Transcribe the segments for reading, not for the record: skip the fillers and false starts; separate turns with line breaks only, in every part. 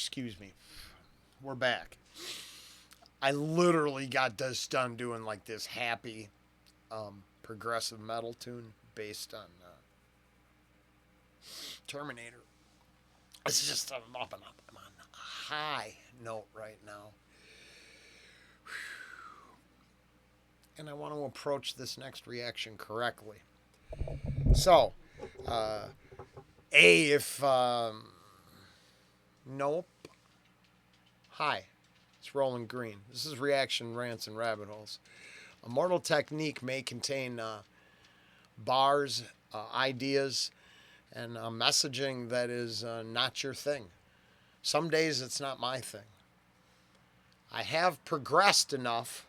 Excuse me. We're back. I literally got this done doing like this happy progressive metal tune based on Terminator. It's just I'm up and up. I'm on a high note right now. And I want to approach this next reaction correctly. So, if nope. Hi, it's Rollen Green. This is Reaction Rants and Rabbit Holes. Immortal technique may contain bars, ideas, and messaging that is not your thing. Some days it's not my thing. I have progressed enough.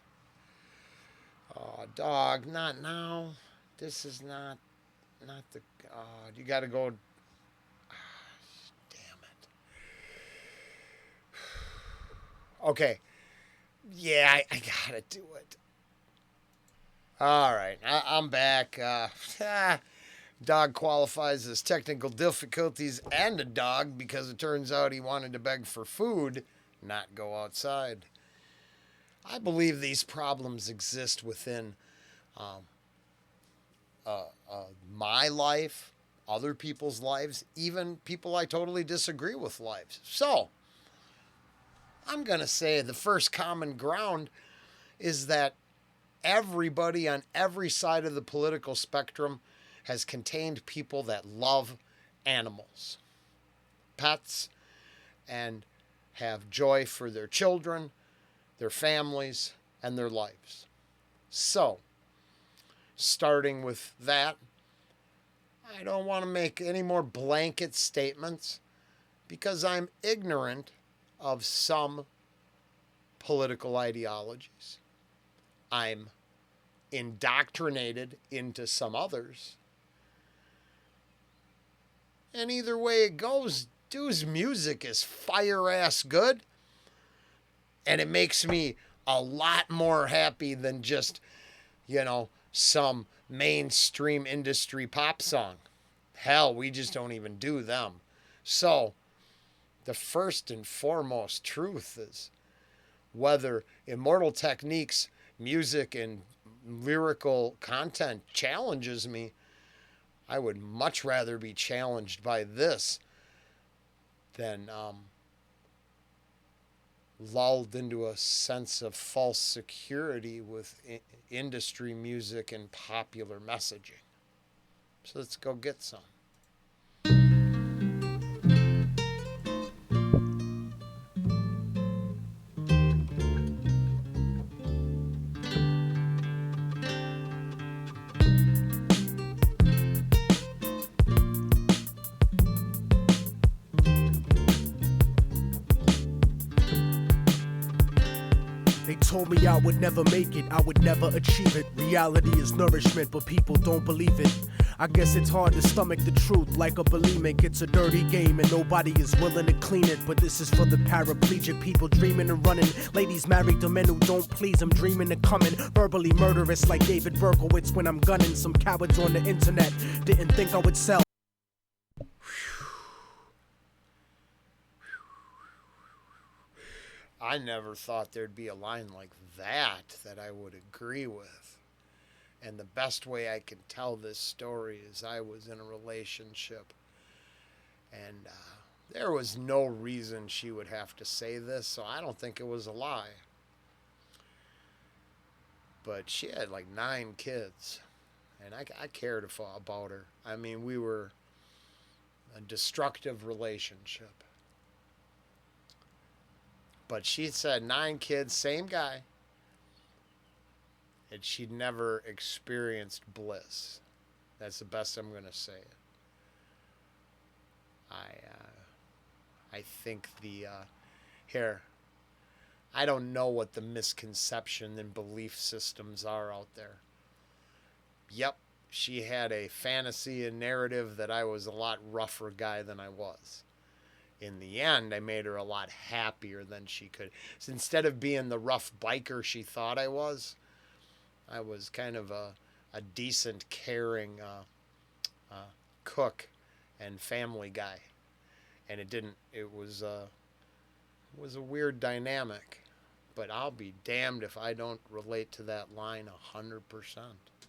Oh, dog, not now. This is not the. You got to go. Damn it. Okay. Yeah, I gotta do it. All right, I'm back. Dog qualifies as technical difficulties and a dog because it turns out he wanted to beg for food, not go outside. I believe these problems exist within my life, other people's lives, even people I totally disagree with lives. So, I'm going to say the first common ground is that everybody on every side of the political spectrum has contained people that love animals, pets, and have joy for their children, their families, and their lives. So, starting with that, I don't want to make any more blanket statements because I'm ignorant of some political ideologies. I'm indoctrinated into some others. And either way it goes, dude's music is fire ass good. And it makes me a lot more happy than just, some mainstream industry pop song. Hell, we just don't even do them. So, the first and foremost truth is whether Immortal Techniques, music, and lyrical content challenges me, I would much rather be challenged by this than lulled into a sense of false security with industry music and popular messaging. So let's go get some.
They told me I would never make it, I would never achieve it. Reality is nourishment, but people don't believe it. I guess it's hard to stomach the truth like a bulimic. It's a dirty game and nobody is willing to clean it. But this is for the paraplegic people dreaming and running. Ladies married to men who don't please, I'm dreaming of coming. Verbally murderous like David Berkowitz when I'm gunning. Some cowards on the internet didn't think I would sell.
I never thought there'd be a line like that I would agree with. And the best way I can tell this story is I was in a relationship and there was no reason she would have to say this, so I don't think it was a lie. But she had like 9 kids and I cared about her. I mean, we were a destructive relationship. But she said 9 kids, same guy, and she'd never experienced bliss. That's the best I'm going to say it. I think here, I don't know what the misconception and belief systems are out there. Yep, she had a fantasy and narrative that I was a lot rougher guy than I was. In the end, I made her a lot happier than she could. So instead of being the rough biker she thought I was kind of a decent, caring cook and family guy. And it was a weird dynamic. But I'll be damned if I don't relate to that line 100%.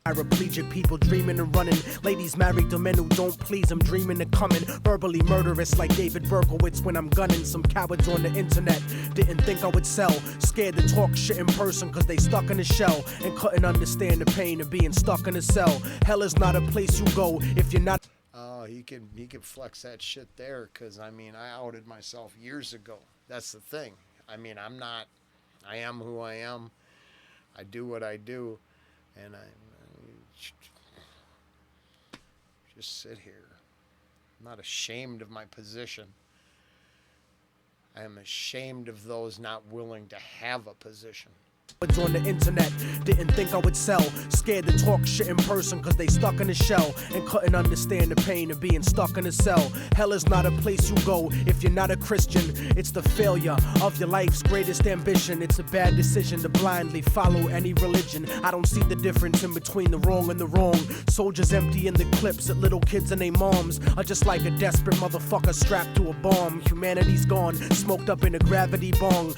Paraplegic people dreaming and running. Ladies married to men who don't please them, dreaming of coming. Verbally murderous like David Berkowitz when I'm gunning. Some cowards on the internet didn't think I would sell. Scared to talk shit in person cause they stuck in a shell and couldn't understand the pain of being stuck in a cell. Hell is not a place you go if you're not.
Oh, he could flex that shit there because, I mean, I outed myself years ago. That's the thing. I mean, I am who I am. I do what I do. And I just sit here. I'm not ashamed of my position. I am ashamed of those not willing to have a position.
On the internet didn't think I would sell. Scared to talk shit in person cause they stuck in a shell and couldn't understand the pain of being stuck in a cell. Hell is not a place you go if you're not a Christian. It's the failure of your life's greatest ambition. It's a bad decision to blindly follow any religion. I don't see the difference in between the wrong and the wrong. Soldiers emptying the clips at little kids and their moms are just like a desperate motherfucker strapped to a bomb. Humanity's gone, smoked up in a gravity bong.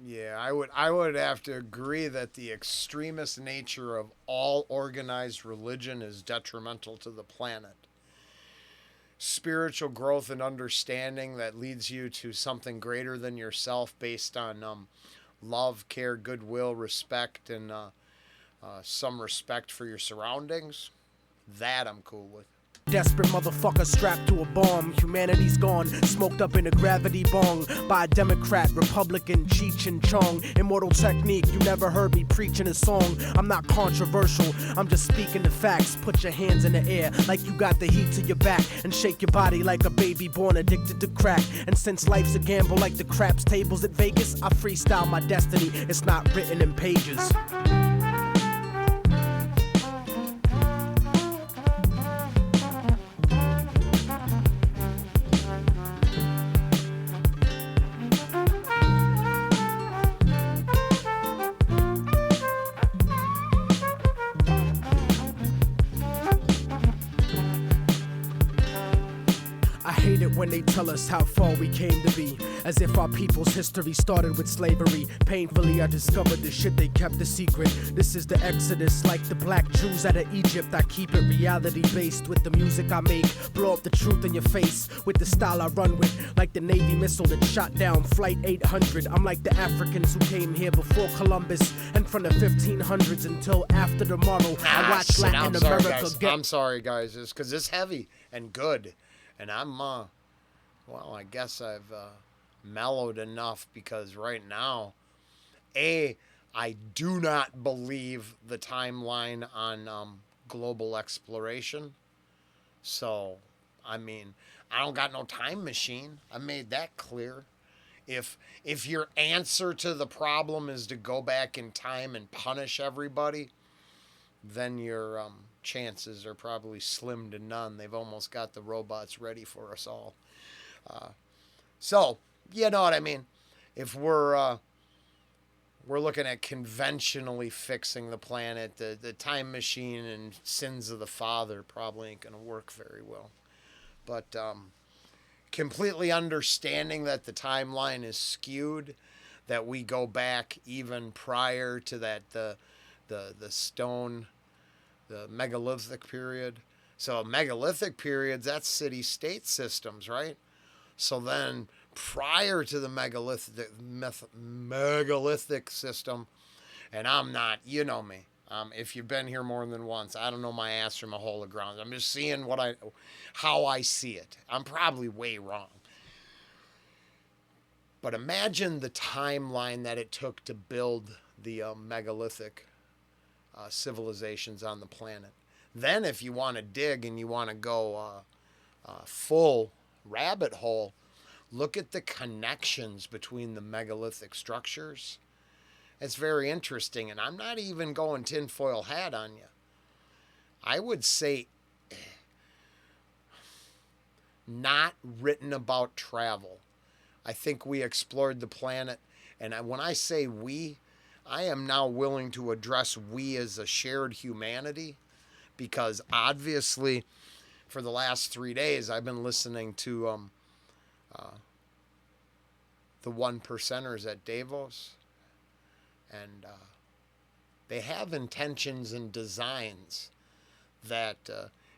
Yeah, I would have to agree that the extremist nature of all organized religion is detrimental to the planet. Spiritual growth and understanding that leads you to something greater than yourself based on love, care, goodwill, respect, and some respect for your surroundings, that I'm cool with.
Desperate motherfucker strapped to a bomb. Humanity's gone, smoked up in a gravity bong by a Democrat, Republican, Cheech and Chong. Immortal technique, you never heard me preaching a song. I'm not controversial, I'm just speaking the facts. Put your hands in the air like you got the heat to your back and shake your body like a baby born addicted to crack. And since life's a gamble like the craps tables at Vegas, I freestyle my destiny, it's not written in pages. When they tell us how far we came to be, as if our people's history started with slavery. Painfully I discovered the shit they kept a secret. This is the exodus like the black Jews out of Egypt. I keep it reality based with the music I make. Blow up the truth in your face with the style I run with. Like the Navy missile that shot down Flight 800. I'm like the Africans who came here before Columbus and from the 1500s until after tomorrow. I watch Latin America get.
I'm sorry guys, it's because it's heavy and good. And I'm well, I guess I've mellowed enough because right now, I do not believe the timeline on global exploration. So, I mean, I don't got no time machine. I made that clear. If your answer to the problem is to go back in time and punish everybody, then your chances are probably slim to none. They've almost got the robots ready for us all. So, you know what I mean? If we're looking at conventionally fixing the planet, the time machine and sins of the father probably ain't going to work very well. But completely understanding that the timeline is skewed, that we go back even prior to that the stone, the megalithic period. So megalithic periods, that's city-state systems, right? So then prior to the megalithic system, and I'm not, you know me, if you've been here more than once, I don't know my ass from a hole of ground. I'm just seeing how I see it. I'm probably way wrong. But imagine the timeline that it took to build the megalithic civilizations on the planet. Then if you want to dig and you want to go full rabbit hole, look at the connections between the megalithic structures. It's very interesting, and I'm not even going tinfoil hat on you. I would say not written about travel. I think we explored the planet, and when I say we, I am now willing to address we as a shared humanity, because obviously for the last 3 days I've been listening to the one percenters at Davos, and they have intentions and designs that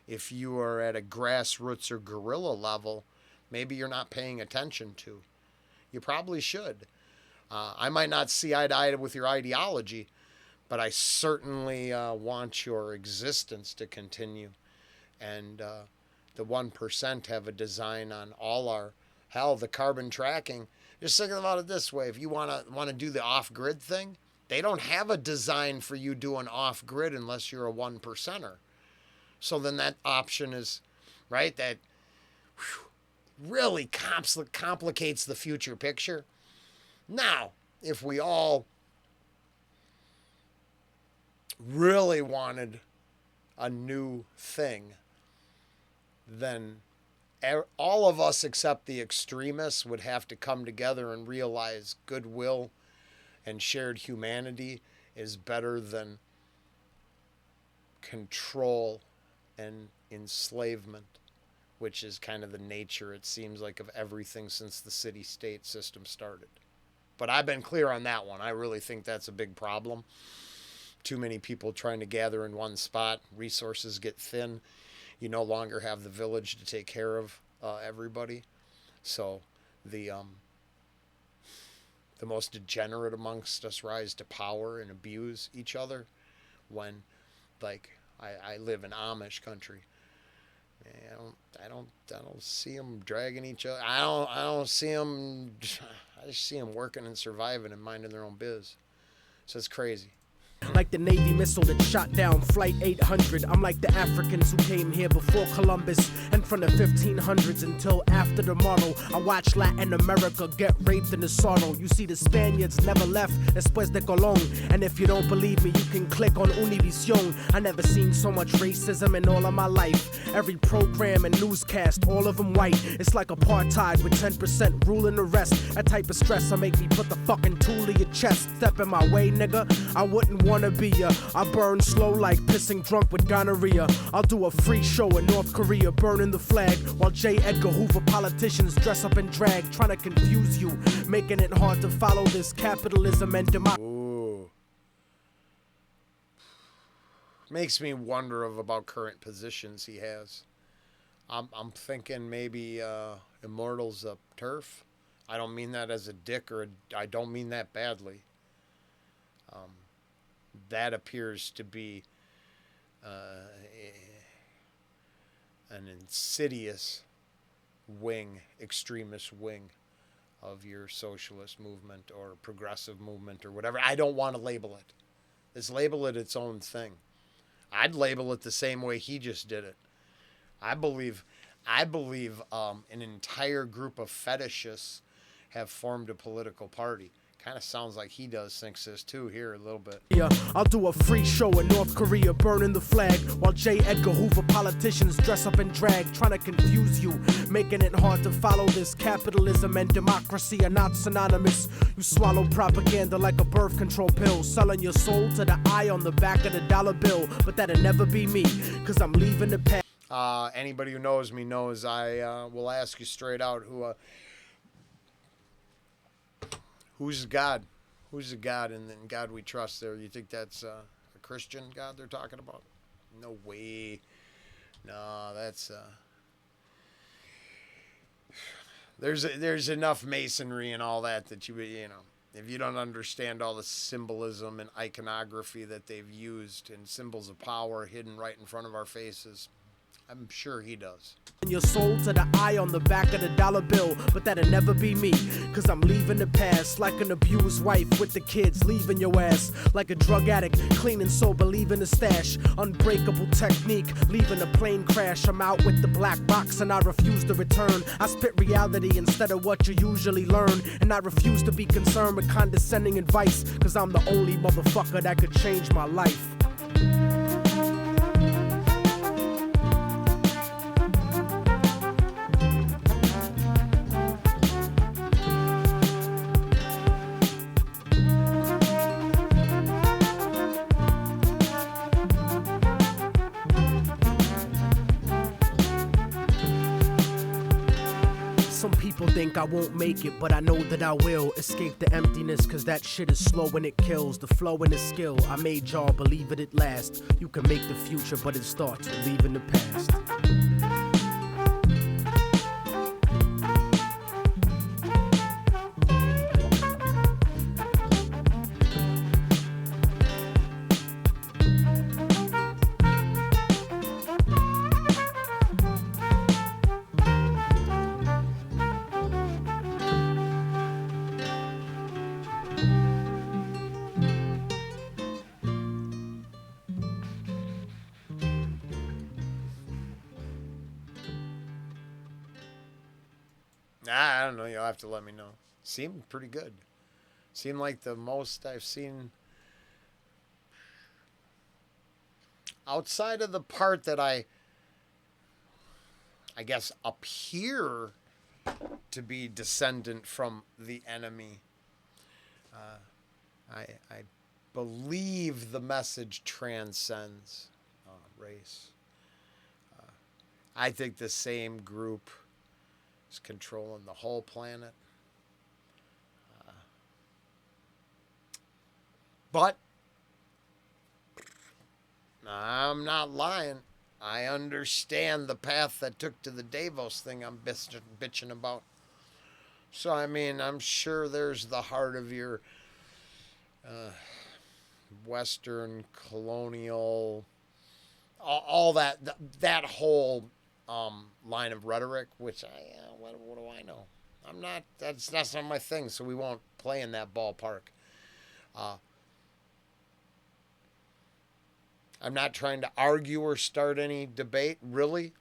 if you are at a grassroots or guerrilla level, maybe you're not paying attention to. You probably should. I might not see eye to eye with your ideology, but I certainly want your existence to continue. And the 1% have a design on all our, hell, the carbon tracking. Just think about it this way. If you want to do the off-grid thing, they don't have a design for you doing off-grid unless you're a 1%er. So then that option is, right, that really complicates the future picture. Now, if we all really wanted a new thing, then all of us except the extremists would have to come together and realize goodwill and shared humanity is better than control and enslavement, which is kind of the nature, it seems like, of everything since the city-state system started. But I've been clear on that one. I really think that's a big problem. Too many people trying to gather in one spot. Resources get thin. You no longer have the village to take care of everybody. So the most degenerate amongst us rise to power and abuse each other when, like, I live in Amish country. I don't see them dragging each other. I don't see them. I just see them working and surviving and minding their own biz. So it's crazy.
Like the Navy missile that shot down Flight 800. I'm like the Africans who came here before Columbus and from the 1500s until after the model. I watched Latin America get raped in the sorrow. You see, the Spaniards never left después de Colón. And if you don't believe me, you can click on Univision. I never seen so much racism in all of my life. Every program and newscast, all of them white. It's like apartheid with 10% ruling the rest. That type of stress will make me put the fucking tool to your chest. Step in my way, nigga, I wouldn't wanna be ya. I burn slow like pissing drunk with gonorrhea. I'll do a free show in North Korea, burning the flag, while J. Edgar Hoover politicians dress up in drag, trying to confuse you, making it hard to follow this capitalism and democracy.
Ooh. Makes me wonder about current positions he has. I'm thinking maybe Immortal's a turf. I don't mean that as a dick, or I don't mean that badly. That appears to be an insidious wing, extremist wing of your socialist movement or progressive movement or whatever. I don't want to label it. Let's label it its own thing. I'd label it the same way he just did it. I believe an entire group of fetishists have formed a political party. Kind of sounds like he thinks this too here a little bit.
Yeah, I'll do a free show in North Korea, burning the flag, while J. Edgar Hoover politicians dress up in drag, trying to confuse you, making it hard to follow this. Capitalism and democracy are not synonymous. You swallow propaganda like a birth control pill, selling your soul to the eye on the back of the dollar bill. But that'll never be me, cause I'm leaving the past.
Anybody who knows me knows I will ask you straight out who's God? Who's the God in God we trust there? You think that's a Christian God they're talking about? No way. No, that's there's enough masonry and all that you know, if you don't understand all the symbolism and iconography that they've used and symbols of power hidden right in front of our faces, I'm sure he does.
Your soul to the eye on the back of the dollar bill, but that'll never be me, cause I'm leaving the past like an abused wife with the kids, leaving your ass like a drug addict, clean and sober, leaving the stash, unbreakable technique, leaving a plane crash. I'm out with the black box and I refuse to return. I spit reality instead of what you usually learn, and I refuse to be concerned with condescending advice, cause I'm the only motherfucker that could change my life. People think I won't make it, but I know that I will. Escape the emptiness, cause that shit is slow and it kills. The flow and the skill, I made y'all believe it at last. You can make the future, but it starts with leaving the past.
Nah, I don't know. You'll have to let me know. Seemed pretty good. Seemed like the most I've seen outside of the part that I guess appear to be descendant from the enemy. I believe the message transcends race. I think the same group is controlling the whole planet. But I'm not lying. I understand the path that took to the Davos thing I'm bitching about. So, I mean, I'm sure there's the heart of your Western colonial, all that whole line of rhetoric, which what do I know? I'm not. That's not my thing. So we won't play in that ballpark. I'm not trying to argue or start any debate, really,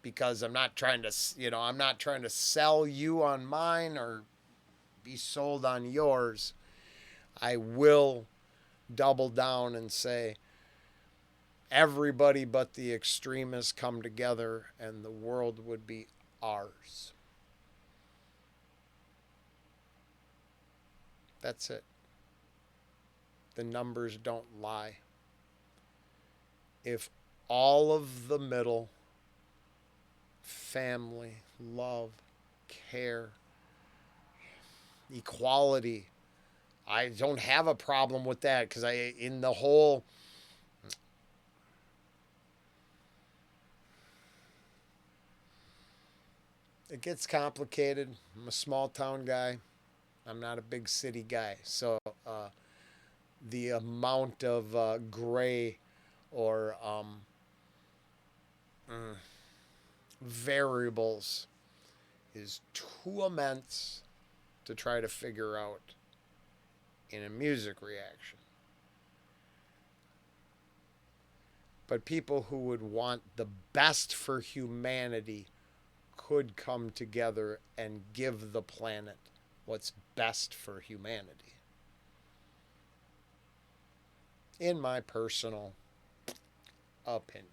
because I'm not trying to, I'm not trying to sell you on mine or be sold on yours. I will double down and say everybody but the extremists come together and the world would be ours. That's it. The numbers don't lie. If all of the middle, family, love, care, equality, I don't have a problem with that because in the whole, it gets complicated. I'm a small town guy. I'm not a big city guy. So the amount of gray or variables is too immense to try to figure out in a music reaction. But people who would want the best for humanity could come together and give the planet what's best for humanity. In my personal opinion.